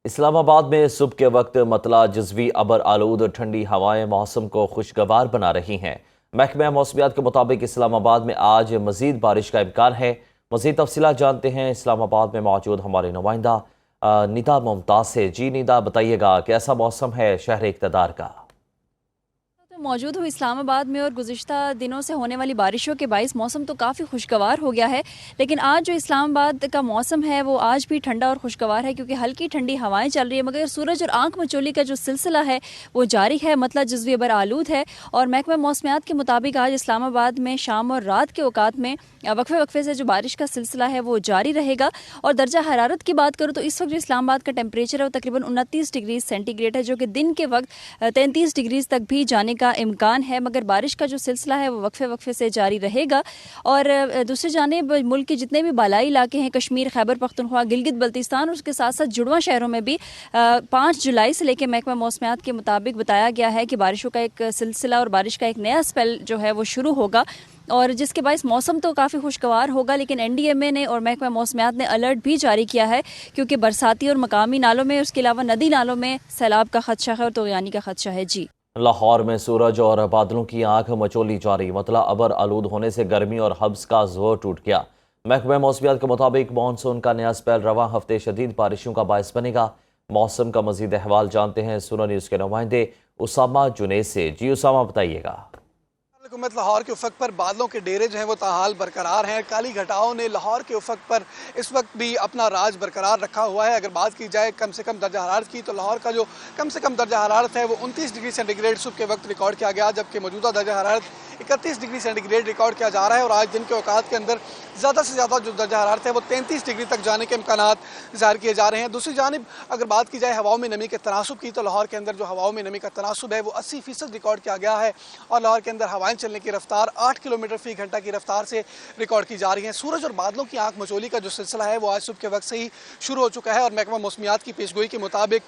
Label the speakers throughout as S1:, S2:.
S1: इस्लामाबाद में सुबह के वक्त मतला जज़वी अबर आलूद ठंडी हवाएं मौसम को खुशगवार बना रही हैं। महकमा मौसमियात के मुताबिक इस्लामाबाद में आज मजीद बारिश का इम्कान है। मजीद तफसीलात जानते हैं इस्लामाबाद में मौजूद हमारे नुमाइंदा निदा मुमताज़ से। जी निदा, बताइएगा कैसा मौसम है शहर इक़्तिदार का?
S2: तो मौजूद हूँ इस्लामाबाद में और गुज़िश्ता दिनों से होने वाली बारिशों के बाइस मौसम तो काफ़ी खुशगवार हो गया है। लेकिन आज जो इस्लामाबाद का मौसम है वो आज भी ठंडा और खुशगवार है, क्योंकि हल्की ठंडी हवाएं चल रही है, मगर सूरज और आंख मचोली का जो सिलसिला है वो जारी है। मतलब जज़वी अबर आलूद है और महकमा मौसमियात के मुताबिक आज इस्लामाबाद में शाम और रात के औकात में वक्फे वक्फे से जो बारिश का सिलसिला है वो जारी रहेगा। और दर्जा हरारत की बात करूँ तो इस वक्त जो इस्लामाबाद का टेम्परेचर है वो तकरीबन 29 डिग्री सेंटीग्रेड है, जो कि दिन के वक्त 33 डिग्री तक भी जाने का इम्कान है। मगर बारिश का जो सिलसिला है वो वक्फे वक्फे से जारी रहेगा। और दूसरी जानिब मुल्क के जितने भी बालाई इलाके हैं, कश्मीर, खैबर पख्तूनख्वा, गिलगित बल्तिस्तान और उसके साथ साथ जुड़वा शहरों में भी 5 जुलाई से लेकर महकमा मौसमियात के मुताबिक बताया गया है कि बारिशों का एक सिलसिला और बारिश का एक नया स्पेल जो है वो शुरू होगा, और जिसके बायस मौसम तो काफ़ी खुशगवार होगा। लेकिन NDMA ने और महकमा मौसमियात ने अलर्ट भी जारी किया है, क्योंकि बरसाती और मकामी नालों में, उसके अलावा नदी नालों में सैलाब का खदशा है और तूग़यानी का खदशा है। जी,
S1: लाहौर में सूरज और बादलों की आंख मचोली जारी। मतला अबर आलूद होने से गर्मी और हब्स का जोर टूट गया। महकमा मौसमियात के मुताबिक मानसून का नया स्पेल रवां हफ्ते शदीद बारिशों का बायस बनेगा। मौसम का मजीद अहवाल जानते हैं सुना न्यूज़ के नुमाइंदे उसामा जुनैद से। जी उसामा, बताइएगा।
S3: हुकूमत लाहौर के उफक पर बादलों के डेरे जो हैं वो ताहाल बरकरार हैं। काली घटाओं ने लाहौर के उफक पर इस वक्त भी अपना राज बरकरार रखा हुआ है। अगर बात की जाए कम से कम दर्जा हरारत की, तो लाहौर का जो कम से कम दर्जा हरारत है वो 29 डिग्री सेंटीग्रेड सुबह के वक्त रिकॉर्ड किया गया, जबकि मौजूदा दर्जा हरारत 31 डिग्री सेंटीग्रेड रिकॉर्ड किया जा रहा है। और आज दिन के औकात के अंदर ज़्यादा से ज़्यादा जो दर्जा हरारत है वो 33 डिग्री तक जाने के इम्कान ज़ाहिर किए जा रहे हैं। दूसरी जानिब अगर बात की जाए हवाओं में नमी के तनासुब की, तो लाहौर के अंदर जो हवाओं में नमी का तनासुब है वो 80% रिकॉर्ड किया गया है। और लाहौर के अंदर हवाएं चलने की रफ्तार 8 किलोमीटर फी घंटा की रफ्तार से रिकॉर्ड की जा रही है। सूरज और बादलों की आंख मचोली का जो सिलसिला है वो आज सुबह के वक्त से ही शुरू हो चुका है। और महकमा मौसमियात की पेशगोई के मुताबिक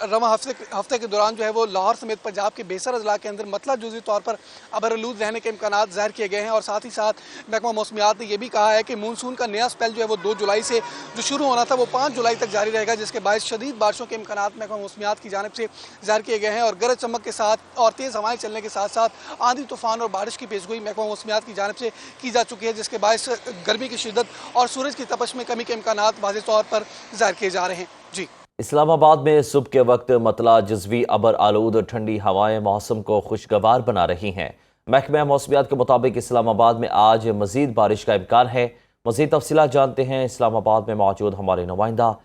S3: रवां हफ्ते के दौरान जो है वो लाहौर समेत पंजाब के बेसर अजला के अंदर मतलब जुज़ी तौर पर अबरआलूद रहने के इम्कान ज़ाहिर किए गए हैं। और साथ ही साथ महकमा मौसमियात ने यह भी कहा है कि मानसून का नया स्पेल जो है वो 2 जुलाई से जो शुरू होना था वो 5 जुलाई तक जारी रहेगा, जिसके बायस शदीद बारिशों के इम्कान महकमा मौसमियात की जानिब से ज़ाहिर किए गए हैं। और गरज चमक के साथ और तेज़ हवाएं चलने के साथ साथ आंधी तूफान और बारिश की पेशगोई महकमा मौसमियात की जानिब से की जा चुकी है, जिसके बायस गर्मी की शिद्दत और सूरज की तपश में कमी के इम्कान वाज़ेह तौर पर ज़ाहिर किए जा रहे हैं। जी,
S1: इस्लामाबाद में सुबह के वक्त मतला जज़वी अबर आलूद ठंडी हवाएं मौसम को खुशगवार बना रही हैं। महकमा मौसमियात के मुताबिक इस्लामाबाद में आज मजीद बारिश का इम्कान है। मजीद तफसीलात जानते हैं इस्लामाबाद में मौजूद हमारे नुमाइंदा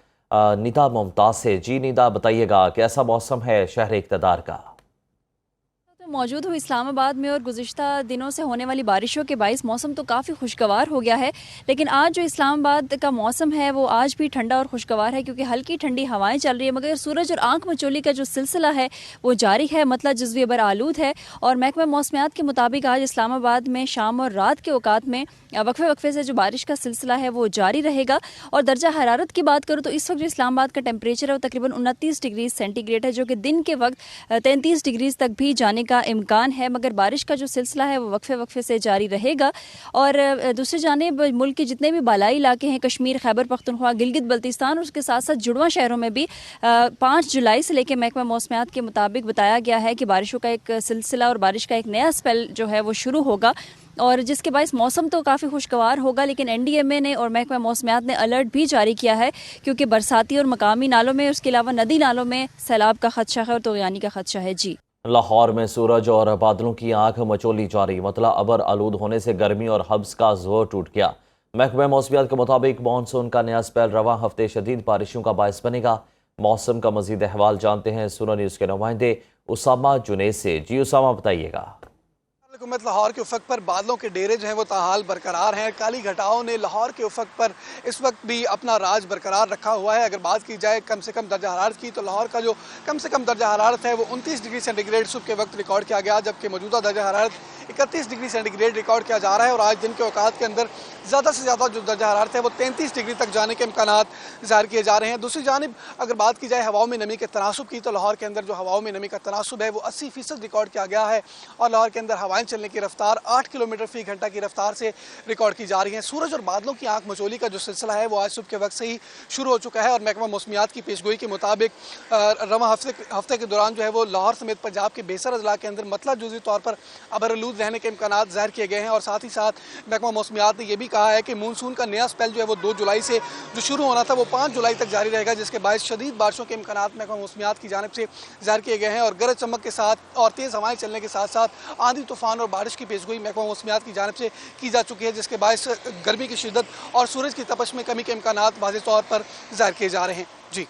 S1: निदा मुमताज़ से। जी निदा, बताइएगा कैसा मौसम है शहर इक़्तिदार का?
S2: तो मौजूद हूँ इस्लामाबाद में और गुज़िश्ता दिनों से होने वाली बारिशों के बाइस मौसम तो काफ़ी खुशगवार हो गया है। लेकिन आज जो इस्लामाबाद का मौसम है वो आज भी ठंडा और खुशगवार है, क्योंकि हल्की ठंडी हवाएं चल रही है, मगर सूरज और आंख मचोली का जो सिलसिला है वो जारी है। मतलब जज़वी अबर आलूद है और महकमा मौसमियात के मुताबिक आज इस्लामाबाद में शाम और रात के औकात में वक्फे वक्फे से जो बारिश का सिलसिला है वो जारी रहेगा। और दर्जा हरारत की बात करूँ तो इस वक्त जो इस्लामाबाद का टेम्परेचर है वो तकरीबन 29 डिग्री सेंटीग्रेड है, जो कि दिन के वक्त 33 डिग्री तक भी जाने का इम्कान है। मगर बारिश का जो सिलसिला है वो वक्फे वक्फे से जारी रहेगा। और दूसरी जानिब मुल्क के जितने भी बालाई इलाके हैं, कश्मीर, खैबर पख्तूनख्वा, गिलगित बल्तिस्तान और उसके साथ साथ जुड़वा शहरों में भी 5 जुलाई से लेकर महकमा मौसमियात के मुताबिक बताया गया है कि बारिशों का एक सिलसिला और बारिश का एक नया स्पेल जो है वो शुरू होगा, और जिसके बायस मौसम तो काफ़ी खुशगवार होगा। लेकिन NDMA ने और महकमा मौसमियात ने अलर्ट भी जारी किया है, क्योंकि बरसाती और मकामी नालों में, उसके अलावा नदी नालों में सैलाब का खदशा है और तूग़यानी का खदशा है। जी,
S1: लाहौर में सूरज और बादलों की आंख मचोली जारी। मतला अबर आलूद होने से गर्मी और हब्स का जोर टूट गया। महकमा मौसमियात के मुताबिक मानसून का नया स्पेल रवां हफ्ते शदीद बारिशों का बायस बनेगा। मौसम का मजीद अहवाल जानते हैं सुना न्यूज़ के नुमाइंदे उसामा जुनैद से। जी उसामा, बताइएगा।
S3: हुकूमत लाहौर के उफक पर बादलों के डेरे जो हैं वो ताहाल बरकरार हैं। काली घटाओं ने लाहौर के उफक पर इस वक्त भी अपना राज बरकरार रखा हुआ है। अगर बात की जाए कम से कम दर्जा हरारत की, तो लाहौर का जो कम से कम दर्जा हरारत है वो 29 डिग्री सेंटीग्रेड सुबह के वक्त रिकॉर्ड किया गया, जबकि मौजूदा दर्जा हरारत 31 डिग्री सेंटीग्रेड रिकॉर्ड किया जा रहा है। और आज दिन के औकात के अंदर ज़्यादा से ज़्यादा जो दर्जा हरारत है वो 33 डिग्री तक जाने के इम्कान ज़ाहिर किए जा रहे हैं। दूसरी जानिब अगर बात की जाए हवाओं में नमी के तनासुब की, तो लाहौर के अंदर जो हवाओं में नमी का तनासुब है वो 80% रिकॉर्ड किया गया है। और लाहौर के अंदर हवाएं चलने की रफ्तार 8 किलोमीटर फी घंटा की रफ्तार से रिकॉर्ड की जा रही है। सूरज और बादलों की आंख मचोली का जो सिलसिला है वो आज सुबह के वक्त से ही शुरू हो चुका है और महकमा मौसमियात की पेशगोई के मुताबिक रवां हफ्ते के दौरान जो है वो लाहौर समेत पंजाब के बेसर अजला के अंदर मतला जुज़ी तौर पर अबरआलूद रहने के इम्कान ज़ाहिर किए गए हैं। और साथ ही साथ महकमा मौसमियात ने यह भी कहा है कि मानसून का नया स्पेल जो है वो 2 जुलाई से जो शुरू होना था वो 5 जुलाई तक जारी रहेगा, जिसके बायस शदीद बारिशों के इम्कान महकमा मौसमियात की जानिब से जाहिर किए गए हैं। और गरज चमक के साथ और तेज़ हवाएं चलने के साथ साथ आंधी तूफान और बारिश की पेशगोई महकमा मौसमियात की जानिब से की जा चुकी है, जिसके बायस गर्मी की शिद्दत और सूरज की तपश में कमी के इम्कान वाज़ेह तौर पर जाहिर किए जा रहे हैं। जी।